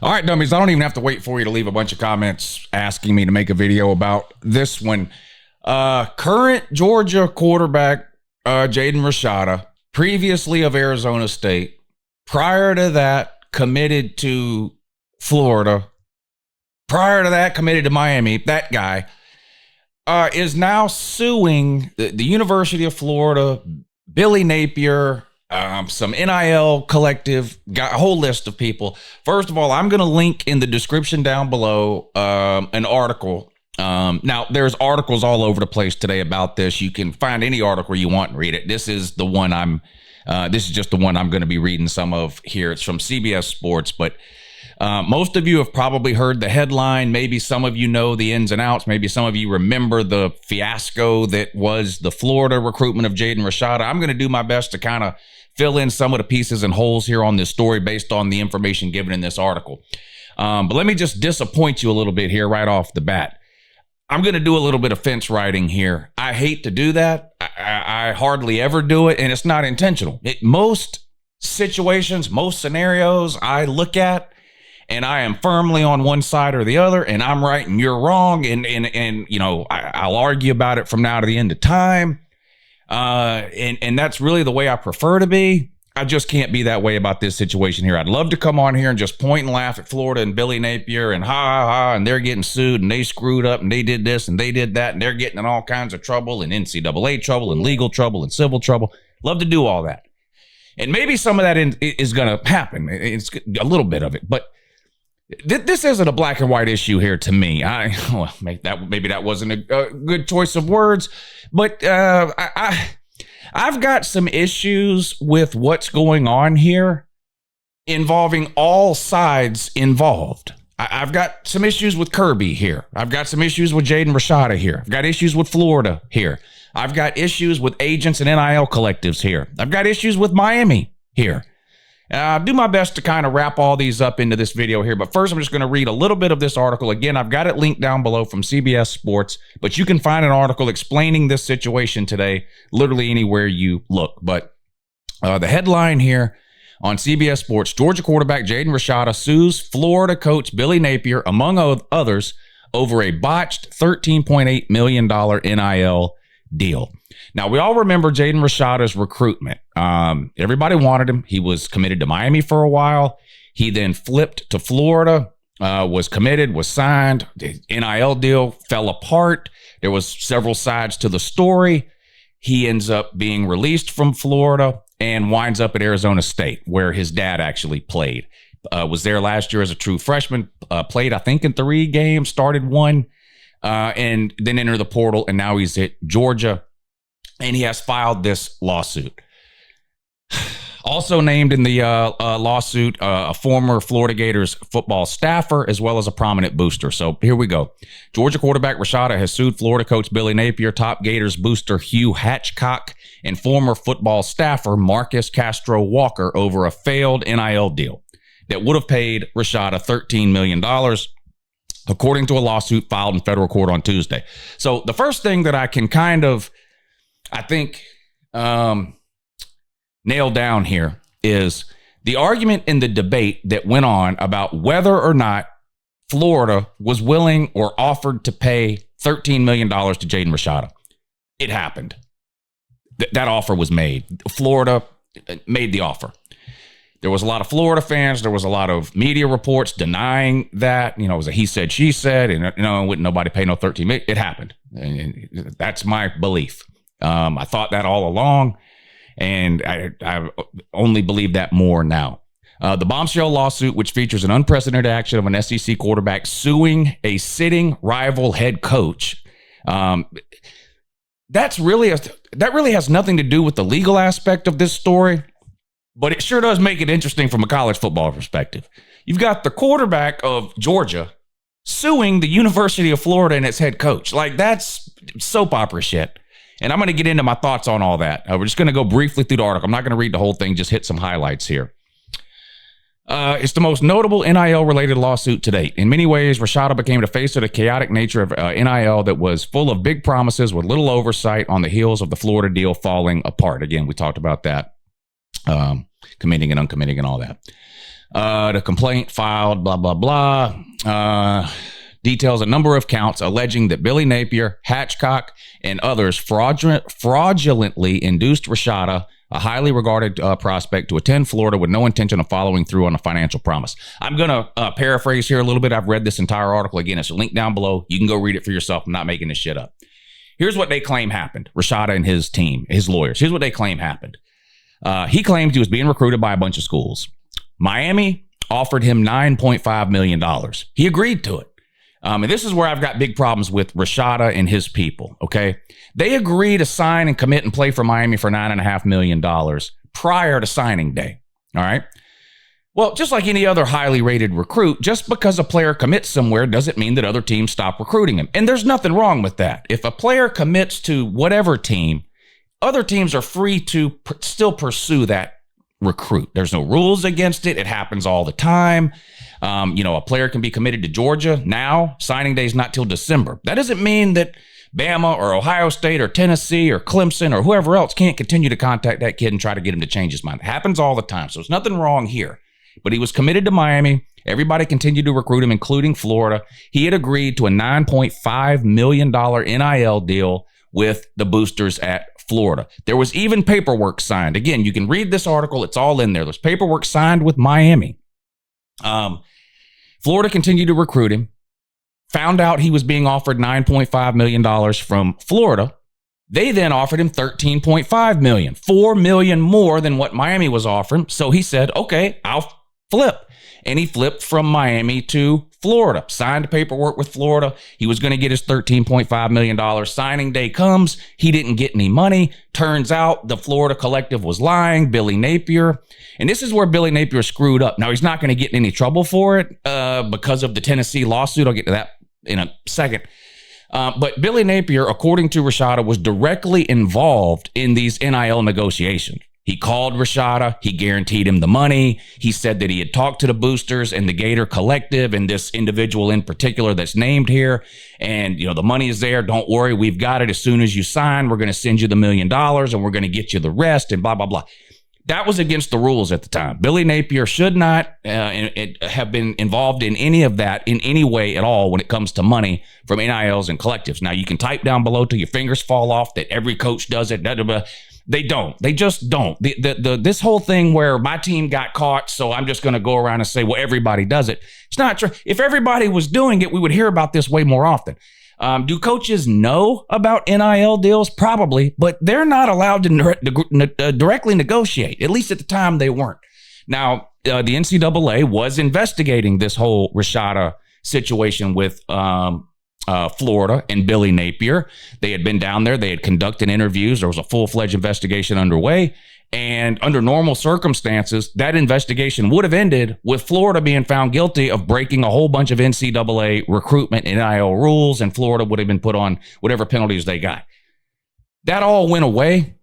All right, dummies, I don't even have to wait for you to leave a bunch of comments asking me to make a video about this one. Current Georgia quarterback, Jaden Rashada, previously of Arizona State, prior to that, committed to Florida, prior to that, committed to Miami, that guy, is now suing the University of Florida, Billy Napier, some NIL collective, got a whole list of people. First of all, I'm going to link in the description down below an article. Now, there's articles all over the place today about this. You can find any article you want and read it. This is the one this is just the one I'm going to be reading some of here. It's from CBS Sports, but most of you have probably heard the headline. Maybe some of you know the ins and outs. Maybe some of you remember the fiasco that was the Florida recruitment of Jaden Rashada. I'm going to do my best to kind of fill in some of the pieces and holes here on this story based on the information given in this article. But let me just disappoint you a little bit here right off the bat. I'm going to do a little bit of fence riding here. I hate to do that. I hardly ever do it, and it's not intentional. Most situations, most scenarios I look at, and I am firmly on one side or the other, and I'm right and you're wrong, and you know, I'll argue about it from now to the end of time. And that's really the way I prefer to be. I just can't be that way about this situation here. I'd love to come on here and just point and laugh at Florida and Billy Napier and ha, and they're getting sued and they screwed up and they did this and they did that and they're getting in all kinds of trouble and NCAA trouble and legal trouble and civil trouble. Love to do all that. And maybe some of that is going to happen. It's a little bit of it, but this isn't a black and white issue here to me. Maybe that wasn't a good choice of words, but I've got some issues with what's going on here involving all sides involved. I've got some issues with Kirby here. I've got some issues with Jaden Rashada here. I've got issues with Florida here. I've got issues with agents and NIL collectives here. I've got issues with Miami here. I'll do my best to kind of wrap all these up into this video here. But first, I'm just going to read a little bit of this article. Again, I've got it linked down below from CBS Sports, but you can find an article explaining this situation today, literally anywhere you look. But the headline here on CBS Sports, Georgia quarterback Jaden Rashada sues Florida coach Billy Napier, among others, over a botched $13.8 million NIL deal. Now, we all remember Jaden Rashada's recruitment. Everybody wanted him. He was committed to Miami for a while. He then flipped to Florida, was committed, was signed. The NIL deal fell apart. There was several sides to the story. He ends up being released from Florida and winds up at Arizona State, where his dad actually played. Was there last year as a true freshman, played, I think, in 3 games, started 1, and then entered the portal, and now he's at Georgia. And he has filed this lawsuit. Also named in the lawsuit, a former Florida Gators football staffer, as well as a prominent booster. So here we go. Georgia quarterback Rashada has sued Florida coach Billy Napier, top Gators booster Hugh Hatchcock, and former football staffer Marcus Castro Walker over a failed NIL deal that would have paid Rashada $13 million, according to a lawsuit filed in federal court on Tuesday. So the first thing that I can kind of, I think, nailed down here is the argument in the debate that went on about whether or not Florida was willing or offered to pay $13 million to Jaden Rashada. It happened. That offer was made. Florida made the offer. There was a lot of Florida fans. There was a lot of media reports denying that. You know, it was a he said, she said, and wouldn't nobody pay no $13 million. It happened. And that's my belief. I thought that all along, and I only believe that more now. The bombshell lawsuit, which features an unprecedented action of an SEC quarterback suing a sitting rival head coach, that really has nothing to do with the legal aspect of this story, but it sure does make it interesting from a college football perspective. You've got the quarterback of Georgia suing the University of Florida and its head coach. Like, that's soap opera shit. And I'm going to get into my thoughts on all that. We're just going to go briefly through the article. I'm not going to read the whole thing, just hit some highlights here. It's the most notable NIL-related lawsuit to date. In many ways, Rashada became the face of the chaotic nature of NIL that was full of big promises with little oversight on the heels of the Florida deal falling apart. Again, we talked about that, committing and uncommitting and all that. The complaint filed, blah, blah, blah. Details a number of counts alleging that Billy Napier, Hatchcock, and others fraudulently induced Rashada, a highly regarded prospect, to attend Florida with no intention of following through on a financial promise. I'm going to paraphrase here a little bit. I've read this entire article. Again, it's a link down below. You can go read it for yourself. I'm not making this shit up. Here's what they claim happened. Rashada and his team, his lawyers. Here's what they claim happened. He claimed he was being recruited by a bunch of schools. Miami offered him $9.5 million. He agreed to it. And this is where I've got big problems with Rashada and his people, okay? They agree to sign and commit and play for Miami for $9.5 million prior to signing day, all right? Well, just like any other highly rated recruit, just because a player commits somewhere doesn't mean that other teams stop recruiting him. And there's nothing wrong with that. If a player commits to whatever team, other teams are free to still pursue that recruit. There's no rules against it. It happens all the time. A player can be committed to Georgia now. Signing day is not till December. That doesn't mean that Bama or Ohio State or Tennessee or Clemson or whoever else can't continue to contact that kid and try to get him to change his mind. It happens all the time. So there's nothing wrong here. But he was committed to Miami. Everybody continued to recruit him, including Florida. He had agreed to a $9.5 million NIL deal with the boosters at Florida. There was even paperwork signed. Again, you can read this article. It's all in there. There's paperwork signed with Miami. Florida continued to recruit him, found out he was being offered $9.5 million from Florida. They then offered him $13.5 million, $4 million more than what Miami was offering. So he said, okay, I'll flip. And he flipped from Miami to Florida, signed paperwork with Florida. He was going to get his $13.5 million. Signing day comes. He didn't get any money. Turns out the Florida collective was lying. Billy Napier. And this is where Billy Napier screwed up. Now, he's not going to get in any trouble for it because of the Tennessee lawsuit. I'll get to that in a second. But Billy Napier, according to Rashada, was directly involved in these NIL negotiations. He called Rashada. He guaranteed him the money. He said that he had talked to the boosters and the Gator Collective and this individual in particular that's named here. And, the money is there. Don't worry. We've got it. As soon as you sign, we're going to send you the $1 million and we're going to get you the rest and blah, blah, blah. That was against the rules at the time. Billy Napier should not have been involved in any of that in any way at all when it comes to money from NILs and collectives. Now, you can type down below till your fingers fall off that every coach does it. They don't. They just don't. This whole thing where my team got caught, so I'm just going to go around and say, well, everybody does it. It's not true. If everybody was doing it, we would hear about this way more often. Do coaches know about NIL deals? Probably, but they're not allowed to directly negotiate. At least at the time, they weren't. Now, the NCAA was investigating this whole Rashada situation with Florida and Billy Napier. They had been down there. They had conducted interviews. There was a full-fledged investigation underway. And under normal circumstances, that investigation would have ended with Florida being found guilty of breaking a whole bunch of NCAA recruitment and NIL rules, and Florida would have been put on whatever penalties they got. That all went away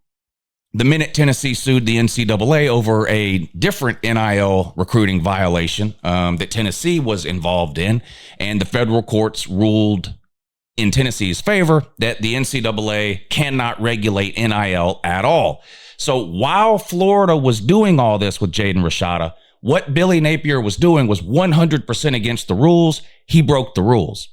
the minute Tennessee sued the NCAA over a different NIL recruiting violation that Tennessee was involved in, and the federal courts ruled in Tennessee's favor that the NCAA cannot regulate NIL at all. So while Florida was doing all this with Jaden Rashada, what Billy Napier was doing was 100% against the rules. He broke the rules.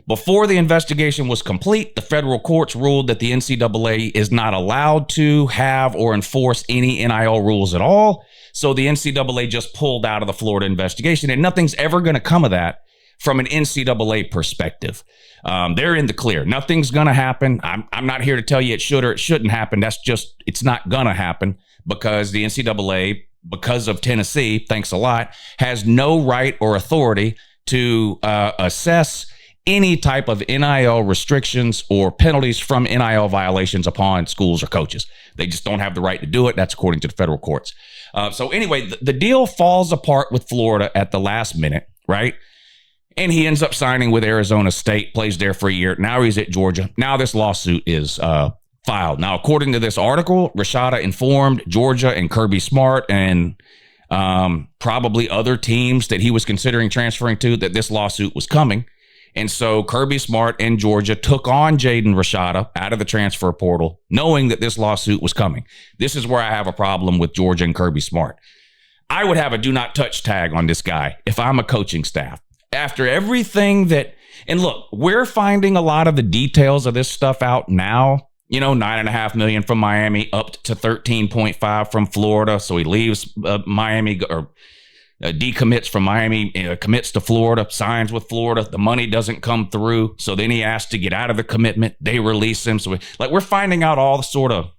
Before the investigation was complete, the federal courts ruled that the NCAA is not allowed to have or enforce any NIL rules at all. So the NCAA just pulled out of the Florida investigation, and nothing's ever going to come of that from an NCAA perspective. They're in the clear. Nothing's going to happen. I'm not here to tell you it should or it shouldn't happen. It's not going to happen because the NCAA, because of Tennessee, thanks a lot, has no right or authority to assess any type of NIL restrictions or penalties from NIL violations upon schools or coaches. They just don't have the right to do it. That's according to the federal courts. So anyway, the deal falls apart with Florida at the last minute, right? And he ends up signing with Arizona State, plays there for a year. Now he's at Georgia. Now this lawsuit is filed. Now, according to this article, Rashada informed Georgia and Kirby Smart and probably other teams that he was considering transferring to that this lawsuit was coming. And so Kirby Smart and Georgia took on Jaden Rashada out of the transfer portal, knowing that this lawsuit was coming. This is where I have a problem with Georgia and Kirby Smart. I would have a do not touch tag on this guy if I'm a coaching staff. After everything that, and look, we're finding a lot of the details of this stuff out now. You know, $9.5 million from Miami, up to 13.5 from Florida. So he leaves Miami, or decommits from Miami, commits to Florida, signs with Florida. The money doesn't come through. So then he asks to get out of the commitment. They release him. So we're finding out all the sort of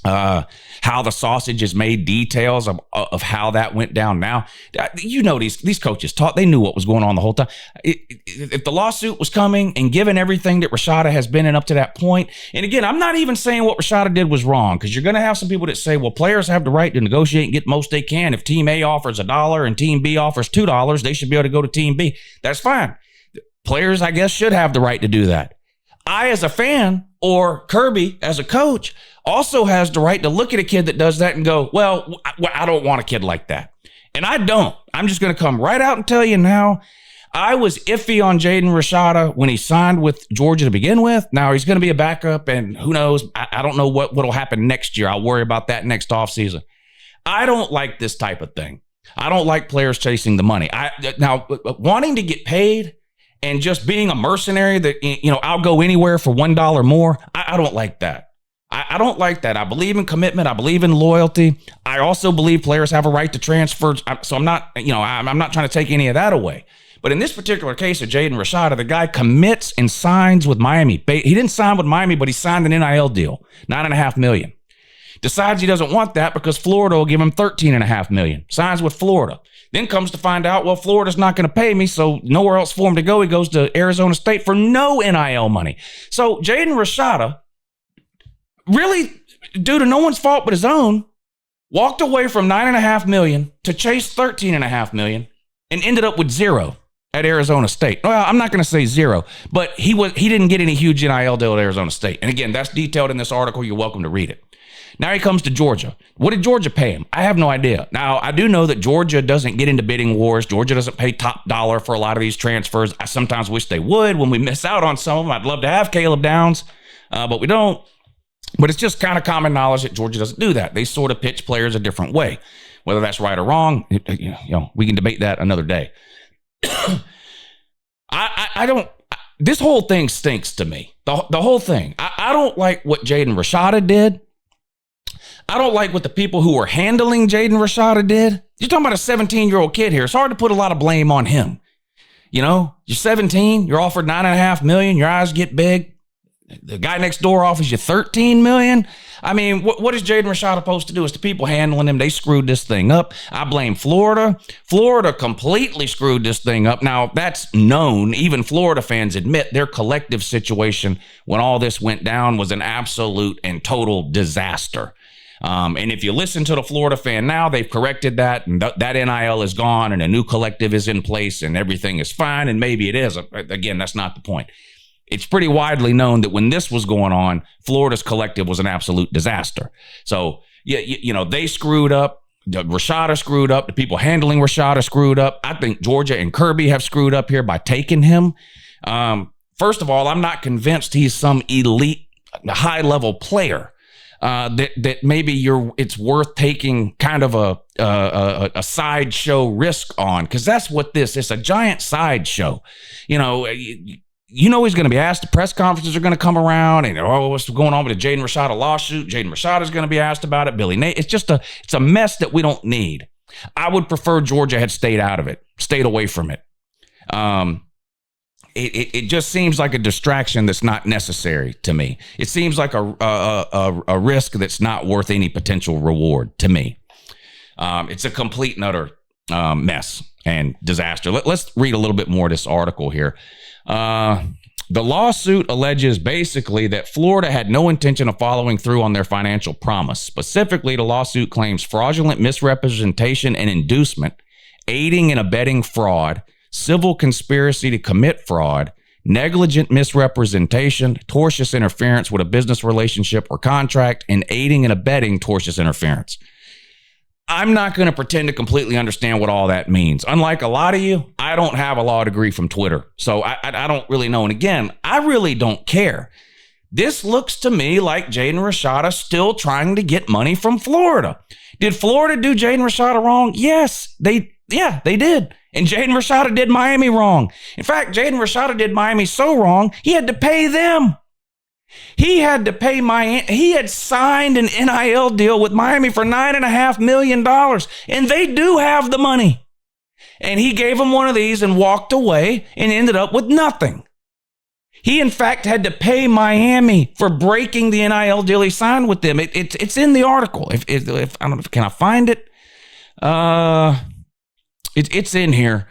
how the sausage is made, details of how that went down. Now, you know, these coaches they knew what was going on the whole time. If the lawsuit was coming, and given everything that Rashada has been in up to that point, and again, I'm not even saying what Rashada did was wrong, because you're going to have some people that say, well, players have the right to negotiate and get the most they can. If team A offers $1 and team B offers $2, they should be able to go to team B. That's fine. Players, I guess, should have the right to do that. I, as a fan, or Kirby as a coach, also has the right to look at a kid that does that and go, well, I don't want a kid like that. And I don't. I'm just going to come right out and tell you now, I was iffy on Jaden Rashada when he signed with Georgia to begin with. Now he's going to be a backup, and who knows? I don't know what'll happen next year. I'll worry about that next offseason. I don't like this type of thing. I don't like players chasing the money. Now, wanting to get paid and just being a mercenary that, you know, I'll go anywhere for $1 more, I don't like that. I don't like that. I believe in commitment. I believe in loyalty. I also believe players have a right to transfer. So I'm not trying to take any of that away. But in this particular case of Jaden Rashada, the guy commits and signs with Miami. He didn't sign with Miami, but he signed an NIL deal, $9.5 million. Decides he doesn't want that because Florida will give him $13.5 million. Signs with Florida. Then comes to find out, well, Florida's not going to pay me, so nowhere else for him to go. He goes to Arizona State for no NIL money. So Jaden Rashada, really, due to no one's fault but his own, walked away from $9.5 million to chase $13.5 million and ended up with zero at Arizona State. Well, I'm not going to say zero, but he didn't get any huge NIL deal at Arizona State. And again, that's detailed in this article. You're welcome to read it. Now he comes to Georgia. What did Georgia pay him? I have no idea. Now, I do know that Georgia doesn't get into bidding wars. Georgia doesn't pay top dollar for a lot of these transfers. I sometimes wish they would when we miss out on some of them. I'd love to have Caleb Downs, but we don't. But it's just kind of common knowledge that Georgia doesn't do that. They sort of pitch players a different way. Whether that's right or wrong, we can debate that another day. I don't. This whole thing stinks to me. The whole thing. I don't like what Jaden Rashada did. I don't like what the people who were handling Jaden Rashada did. You're talking about a 17-year-old kid here. It's hard to put a lot of blame on him. You know, you're 17. You're offered $9.5 million. Your eyes get big. The guy next door offers you $13 million. I mean, what is Jaden Rashada supposed to do? It's the people handling him. They screwed this thing up. I blame Florida. Florida completely screwed this thing up. Now, that's known. Even Florida fans admit their collective situation when all this went down was an absolute and total disaster. And if you listen to the Florida fan now, they've corrected that, and that NIL is gone, and a new collective is in place, and everything is fine, and maybe it is. Again, that's not the point. It's pretty widely known that when this was going on, Florida's collective was an absolute disaster. So, they screwed up. Rashada screwed up. The people handling Rashada screwed up. I think Georgia and Kirby have screwed up here by taking him. First of all, I'm not convinced he's some elite, high-level player. That maybe it's worth taking kind of a sideshow risk on, because that's what it's a giant sideshow. He's going to be asked. The press conferences are going to come around, and what's going on with the Jaden Rashada lawsuit? Jaden Rashada is going to be asked about it. Billy Nate. It's a mess that we don't need. I would prefer Georgia had stayed out of it, stayed away from it. It just seems like a distraction that's not necessary to me. It seems like a risk that's not worth any potential reward to me. It's a complete and utter mess and disaster. Let's read a little bit more of this article here. The lawsuit alleges basically that Florida had no intention of following through on their financial promise. Specifically, the lawsuit claims fraudulent misrepresentation and inducement, aiding and abetting fraud, civil conspiracy to commit fraud, negligent misrepresentation, tortious interference with a business relationship or contract, and aiding and abetting tortious interference. I'm not going to pretend to completely understand what all that means. Unlike a lot of you, I don't have a law degree from Twitter, so I don't really know. And again, I really don't care. This looks to me like Jaden Rashada still trying to get money from Florida. Did Florida do Jaden Rashada wrong? Yes, they did. And Jaden Rashada did Miami wrong. In fact, Jaden Rashada did Miami so wrong, he had to pay them. He had to pay Miami. He had signed an NIL deal with Miami for $9.5 million, and they do have the money. And he gave them one of these and walked away and ended up with nothing. He, in fact, had to pay Miami for breaking the NIL deal he signed with them. It's in the article. If I don't know, can I find it? It's in here.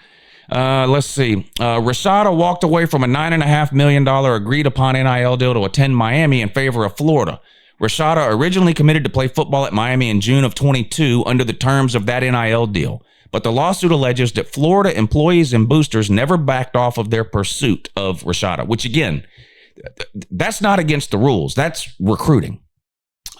Let's see. Rashada walked away from a $9.5 million agreed upon NIL deal to attend Miami in favor of Florida. Rashada originally committed to play football at Miami in June of 22 under the terms of that NIL deal. But the lawsuit alleges that Florida employees and boosters never backed off of their pursuit of Rashada, which again, that's not against the rules. That's recruiting.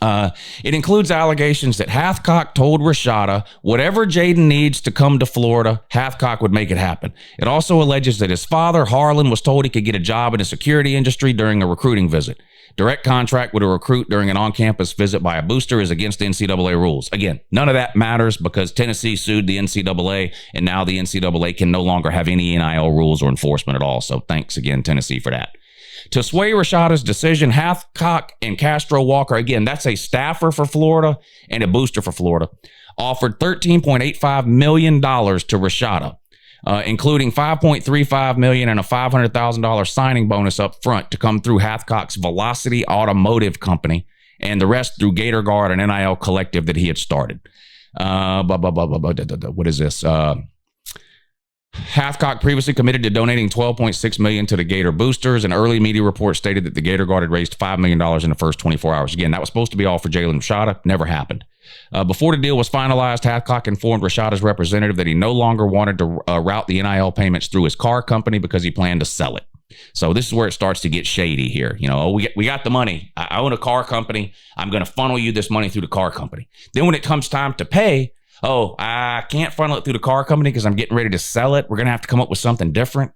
It includes allegations that Hathcock told Rashada whatever Jaden needs to come to Florida, Hathcock would make it happen. It also alleges that his father, Harlan, was told he could get a job in the security industry during a recruiting visit. Direct contract with a recruit during an on-campus visit by a booster is against the NCAA rules. Again, none of that matters because Tennessee sued the NCAA, and now the NCAA can no longer have any NIL rules or enforcement at all. So thanks again, Tennessee, for that. To sway Rashada's decision, Hathcock and Castro Walker, again, that's a staffer for Florida and a booster for Florida, offered $13.85 million to Rashada, including $5.35 million and a $500,000 signing bonus up front to come through Hathcock's Velocity Automotive Company, and the rest through Gator Guard and NIL Collective that he had started. What is this? Hathcock previously committed to donating $12.6 million to the Gator boosters. An early media report stated that the Gator Guard had raised $5 million in the first 24 hours. Again, that was supposed to be all for Jalen Rashada. Never happened. Before the deal was finalized, Hathcock informed Rashada's representative that he no longer wanted to route the NIL payments through his car company because he planned to sell it. So this is where it starts to get shady here. You know, we got the money. I own a car company. I'm going to funnel you this money through the car company. Then when it comes time to pay, I can't funnel it through the car company because I'm getting ready to sell it. We're going to have to come up with something different.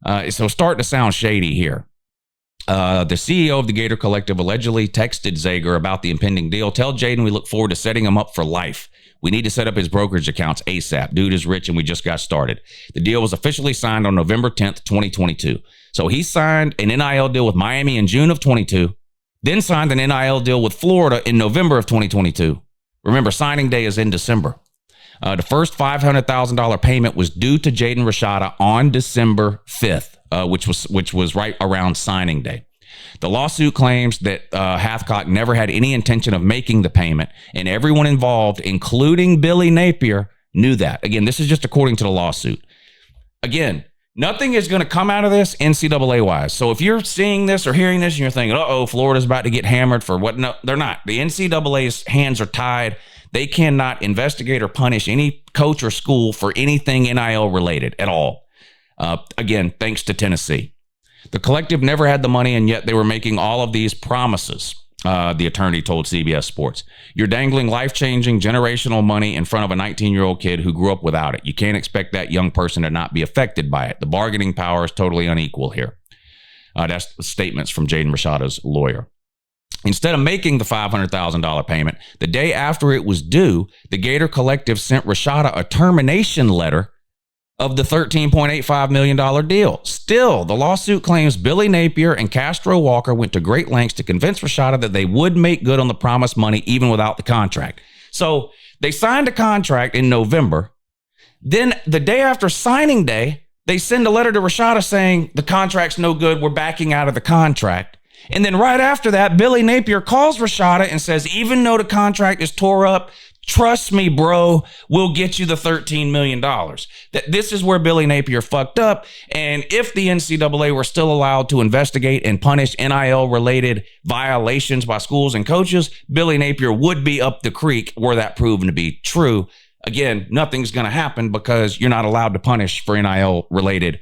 So starting to sound shady here. The CEO of the Gator Collective allegedly texted Zager about the impending deal. Tell Jaden we look forward to setting him up for life. We need to set up his brokerage accounts ASAP. Dude is rich and we just got started. The deal was officially signed on November 10th, 2022. So he signed an NIL deal with Miami in June of 22, then signed an NIL deal with Florida in November of 2022. Remember, signing day is in December. The first $500,000 payment was due to Jaden Rashada on December 5th, which was right around signing day. The lawsuit claims that Hathcock never had any intention of making the payment, and everyone involved, including Billy Napier, knew that. Again, this is just according to the lawsuit. Again, nothing is going to come out of this NCAA-wise. So if you're seeing this or hearing this and you're thinking, Florida's about to get hammered for what? No, they're not. The NCAA's hands are tied. They cannot investigate or punish any coach or school for anything NIL related at all. Again, thanks to Tennessee. The collective never had the money, and yet they were making all of these promises, the attorney told CBS Sports. You're dangling life-changing generational money in front of a 19-year-old kid who grew up without it. You can't expect that young person to not be affected by it. The bargaining power is totally unequal here. That's statements from Jaden Rashada's lawyer. Instead of making the $500,000 payment, the day after it was due, the Gator Collective sent Rashada a termination letter of the $13.85 million deal. Still, the lawsuit claims Billy Napier and Castro Walker went to great lengths to convince Rashada that they would make good on the promised money even without the contract. So they signed a contract in November. Then the day after signing day, they send a letter to Rashada saying the contract's no good. We're backing out of the contract. And then right after that, Billy Napier calls Rashada and says, even though the contract is tore up, trust me, bro, we'll get you the $13 million. This is where Billy Napier fucked up. And if the NCAA were still allowed to investigate and punish NIL-related violations by schools and coaches, Billy Napier would be up the creek were that proven to be true. Again, nothing's going to happen because you're not allowed to punish for NIL-related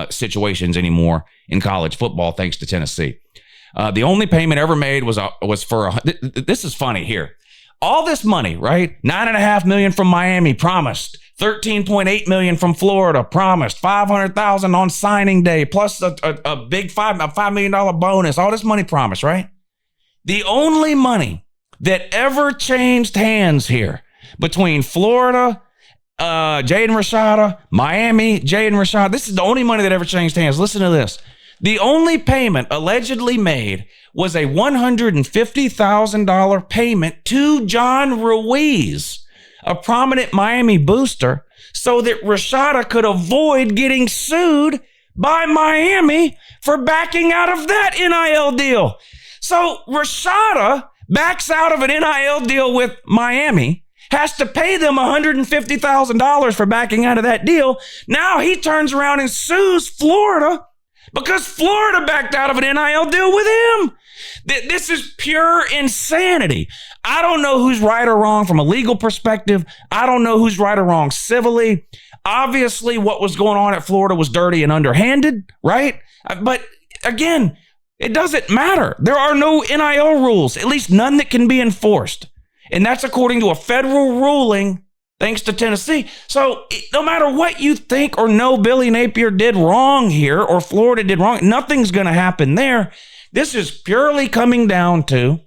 situations anymore in college football, thanks to Tennessee. The only payment ever made was for this is funny here. All this money, right? $9.5 million from Miami promised. $13.8 million from Florida, promised $500,000 on signing day, plus a big $5 million bonus. All this money promised, right? The only money that ever changed hands here between Florida, Jaden Rashada, Miami, Jaden Rashada, this is the only money that ever changed hands. Listen to this. The only payment allegedly made was a $150,000 payment to John Ruiz, a prominent Miami booster, so that Rashada could avoid getting sued by Miami for backing out of that NIL deal. So Rashada backs out of an NIL deal with Miami, has to pay them $150,000 for backing out of that deal. Now he turns around and sues Florida because Florida backed out of an NIL deal with him. This is pure insanity. I don't know who's right or wrong from a legal perspective. I don't know who's right or wrong civilly. Obviously, what was going on at Florida was dirty and underhanded, right? But again, it doesn't matter. There are no NIL rules, at least none that can be enforced. And that's according to a federal ruling, thanks to Tennessee. So no matter what you think or know Billy Napier did wrong here or Florida did wrong, nothing's going to happen there. This is purely coming down to,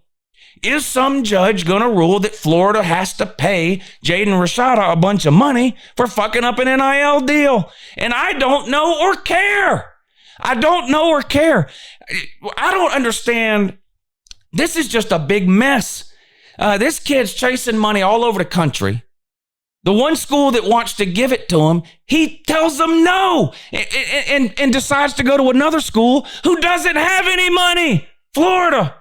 is some judge going to rule that Florida has to pay Jaden Rashada a bunch of money for fucking up an NIL deal? And I don't know or care. I don't know or care. I don't understand. This is just a big mess. This kid's chasing money all over the country. The one school that wants to give it to him, he tells them no and decides to go to another school who doesn't have any money, Florida.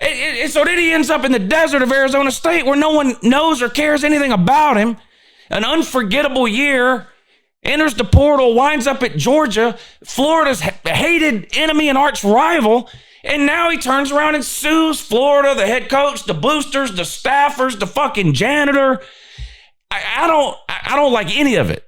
And so then he ends up in the desert of Arizona State where no one knows or cares anything about him. An unforgettable year, enters the portal, winds up at Georgia, Florida's hated enemy and arch rival. And now he turns around and sues Florida, the head coach, the boosters, the staffers, the fucking janitor. I don't like any of it.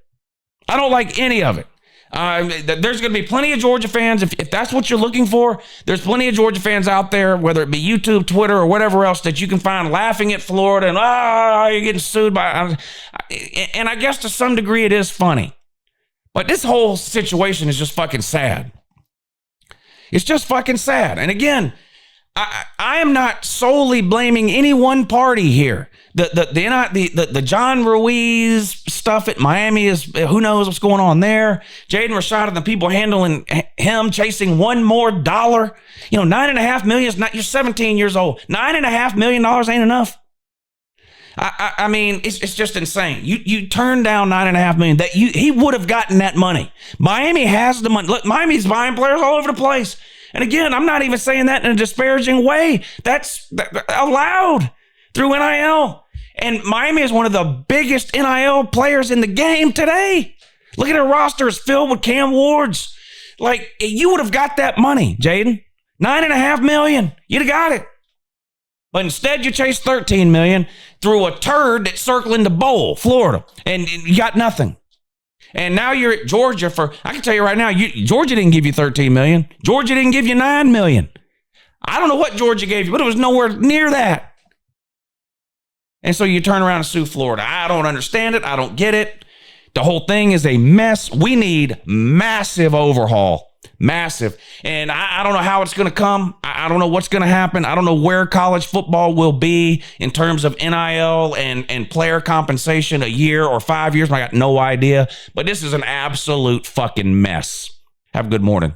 I don't like any of it. There's going to be plenty of Georgia fans. If that's what you're looking for, there's plenty of Georgia fans out there, whether it be YouTube, Twitter, or whatever else that you can find laughing at Florida and, you're getting sued by. And I guess to some degree it is funny. But this whole situation is just fucking sad. It's just fucking sad. And again, I am not solely blaming any one party here. The John Ruiz stuff at Miami is, who knows what's going on there. Jaden Rashada and the people handling him, chasing one more dollar. $9.5 million is not, you're 17 years old. $9.5 million ain't enough. I mean, it's just insane. You turn down $9.5 million that he would have gotten that money. Miami has the money. Look, Miami's buying players all over the place. And again, I'm not even saying that in a disparaging way. That's allowed through NIL. And Miami is one of the biggest NIL players in the game today. Look at their roster, it's filled with Cam Wards. Like, you would have got that money, Jaden. $9.5 million. You'd have got it. But instead, you chased $13 million through a turd that's circling the bowl, Florida, and you got nothing. And now you're at Georgia I can tell you right now, Georgia didn't give you $13 million. Georgia didn't give you $9 million. I don't know what Georgia gave you, but it was nowhere near that. And so you turn around and sue Florida. I don't understand it. I don't get it. The whole thing is a mess. We need massive overhaul. Massive. And I don't know how it's going to come. I don't know what's going to happen. I don't know where college football will be in terms of NIL and player compensation a year or 5 years. I got no idea. But this is an absolute fucking mess. Have a good morning.